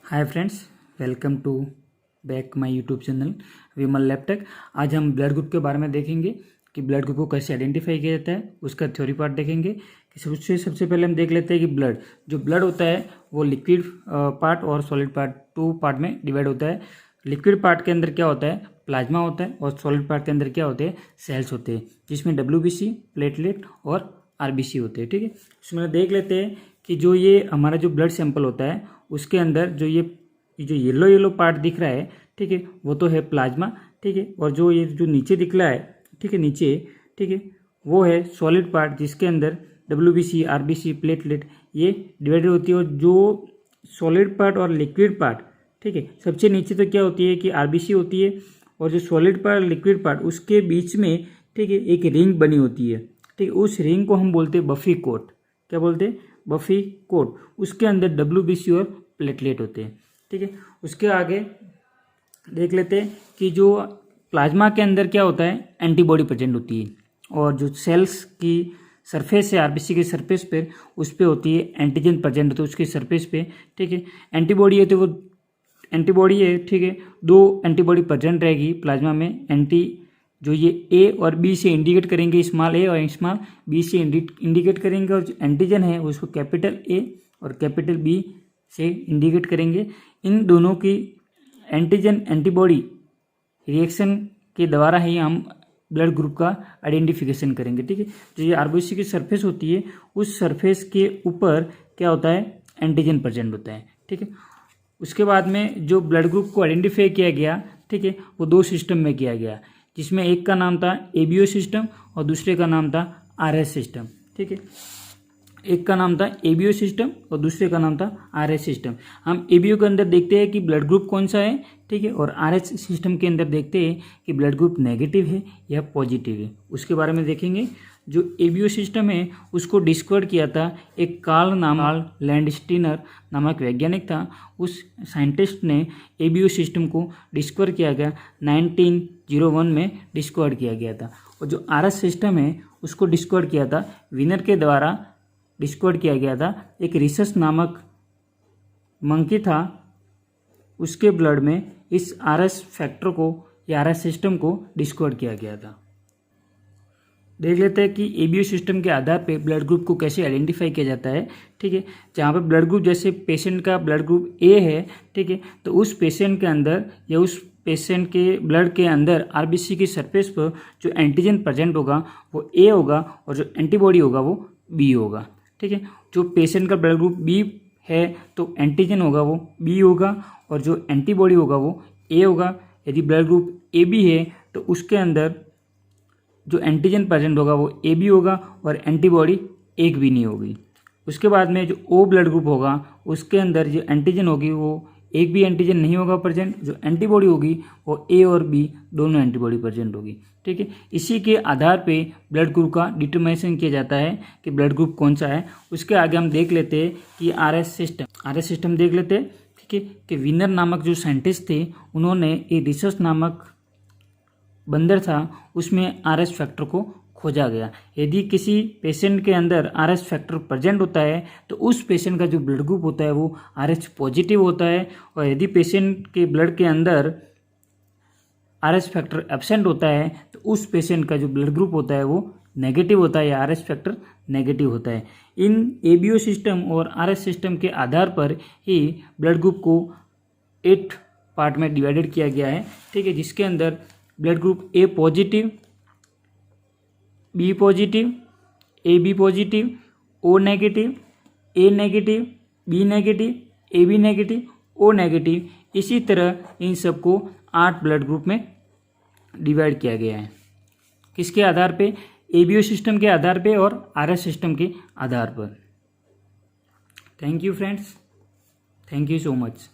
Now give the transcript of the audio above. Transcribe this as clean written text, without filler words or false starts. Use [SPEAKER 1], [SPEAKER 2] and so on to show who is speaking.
[SPEAKER 1] Hi friends, welcome to back my YouTube channel Vimal Laptech. आज हम blood group के बारे में देखेंगे कि ब्लड ग्रुप को कैसे आइडेंटिफाई किया जाता है, उसका थ्योरी पार्ट देखेंगे। कि सबसे पहले हम देख लेते हैं कि जो ब्लड होता है वो लिक्विड पार्ट और सॉलिड पार्ट, टू पार्ट में डिवाइड होता है। लिक्विड पार्ट के अंदर क्या होता है, प्लाज्मा होता है, और सॉलिड पार्ट के अंदर क्या होते हैं, सेल्स होते हैं, जिसमें WBC, प्लेटलेट और RBC होते हैं। ठीक है, इसमें देख लेते हैं कि जो ये हमारा जो ब्लड सैंपल होता है उसके अंदर जो येलो पार्ट दिख रहा है, ठीक है, वो तो है प्लाज्मा। ठीक है, और जो ये जो नीचे दिख रहा है, ठीक है, नीचे, ठीक है, वो है सॉलिड पार्ट, जिसके अंदर WBC, RBC, प्लेटलेट ये डिवाइडेड होती है। और जो सॉलिड पार्ट और लिक्विड पार्ट, ठीक है, सबसे नीचे तो क्या होती है कि RBC होती है, और जो सॉलिड पार्ट लिक्विड पार्ट उसके बीच में, ठीक है, एक रिंग बनी होती है। ठीक है, उस रिंग को हम बोलते हैं बफी कोट। क्या बोलते हैं? Buffy coat. उसके अंदर WBC और प्लेटलेट होते हैं। ठीक है, उसके आगे देख लेते हैं कि जो प्लाज्मा के अंदर क्या होता है, एंटीबॉडी प्रेजेंट होती है, और जो सेल्स की सरफेस है RBC के सरफेस पर, उस पर होती है एंटीजन प्रेजेंट होता है उसके सरफेस पे। ठीक है, एंटीबॉडी है तो वो एंटीबॉडी है, ठीक है, दो एंटीबॉडी प्रेजेंट रहेगी प्लाज्मा में। जो ये A और B से इंडिकेट करेंगे, स्मॉल a और स्मॉल b से इंडिकेट करेंगे, और जो एंटीजन है उसको कैपिटल A और कैपिटल B से इंडिकेट करेंगे। इन दोनों की एंटीजन एंटीबॉडी रिएक्शन के द्वारा ही हम ब्लड ग्रुप का आइडेंटिफिकेशन करेंगे। ठीक है, जो ये RBC की सरफेस होती है, उस सरफेस के ऊपर क्या होता है, एंटीजन प्रेजेंट होता है। ठीक है, उसके बाद में जो ब्लड ग्रुप को आइडेंटिफाई किया गया, ठीक है, वो दो सिस्टम में किया गया, जिसमें एक का नाम था ABO सिस्टम और दूसरे का नाम था RS सिस्टम। ठीक है, एक का नाम था ABO सिस्टम और दूसरे का नाम था RS सिस्टम। हम ABO के अंदर देखते हैं कि ब्लड ग्रुप कौन सा है, ठीक है, और RS सिस्टम के अंदर देखते हैं कि ब्लड ग्रुप नेगेटिव है या पॉजिटिव है। उसके बारे में देखेंगे। जो ABO सिस्टम है उसको डिस्कवर किया था एक कार्ल लैंडस्टीनर नामक वैज्ञानिक था। उस साइंटिस्ट ने ABO सिस्टम को डिस्कवर किया गया 1901 में डिस्कवर किया गया था। और जो RS सिस्टम है उसको डिस्कवर किया था विनर के द्वारा, डिस्कवर किया गया था। एक रिसस नामक मंकी था, उसके ब्लड में इस RS फैक्टर को या RS सिस्टम को डिस्कवर किया गया था। देख लेते हैं कि ABO सिस्टम के आधार पे ब्लड ग्रुप को कैसे आइडेंटिफाई किया जाता है। ठीक है, जहाँ पे ब्लड ग्रुप, जैसे पेशेंट का ब्लड ग्रुप A है, ठीक है, तो उस पेशेंट के अंदर या उस पेशेंट के ब्लड के अंदर RBC की सरफेस पर जो एंटीजन प्रेजेंट होगा वो A होगा, और जो एंटीबॉडी होगा वो B होगा। ठीक है, जो पेशेंट का ब्लड ग्रुप B है तो एंटीजन होगा वो B होगा, और जो एंटीबॉडी होगा वो A होगा। यदि ब्लड ग्रुप AB है तो उसके अंदर जो एंटीजन प्रेजेंट होगा वो AB होगा, और एंटीबॉडी एक भी नहीं होगी। उसके बाद में जो O ब्लड ग्रुप होगा उसके अंदर जो एंटीजन होगी वो एक भी एंटीजन नहीं होगा प्रेजेंट। जो एंटीबॉडी होगी वो A और B दोनों एंटीबॉडी प्रेजेंट होगी। ठीक है, इसी के आधार पे ब्लड ग्रुप का डिटरमिनेशन किया जाता है कि ब्लड ग्रुप कौन सा है। उसके आगे हम देख लेते हैं कि RS सिस्टम देख लेते हैं। ठीक है, कि विनर नामक जो साइंटिस्ट थे उन्होंने एक रिसर्च नामक बंदर था, उसमें RS फैक्टर को खोजा गया। यदि किसी पेशेंट के अंदर RS फैक्टर प्रेजेंट होता है तो उस पेशेंट का जो ब्लड ग्रुप होता है वो RH पॉजिटिव होता है, और यदि पेशेंट के ब्लड के अंदर RS फैक्टर एब्सेंट होता है तो उस पेशेंट का जो ब्लड ग्रुप होता है वो नेगेटिव होता है या RS फैक्टर नेगेटिव होता है। इन ABO सिस्टम और RS सिस्टम के आधार पर ही ब्लड ग्रुप को 8 पार्ट में डिवाइडेड किया गया है। ठीक है, जिसके अंदर blood group A positive, B positive, AB positive, O negative, A negative, B negative, AB negative, O negative, इसी तरह इन सबको 8 ब्लड ग्रुप में डिवाइड किया गया है। किसके आधार पे? ABO सिस्टम के आधार पे और RS सिस्टम के आधार पर। Thank you friends, thank you so much.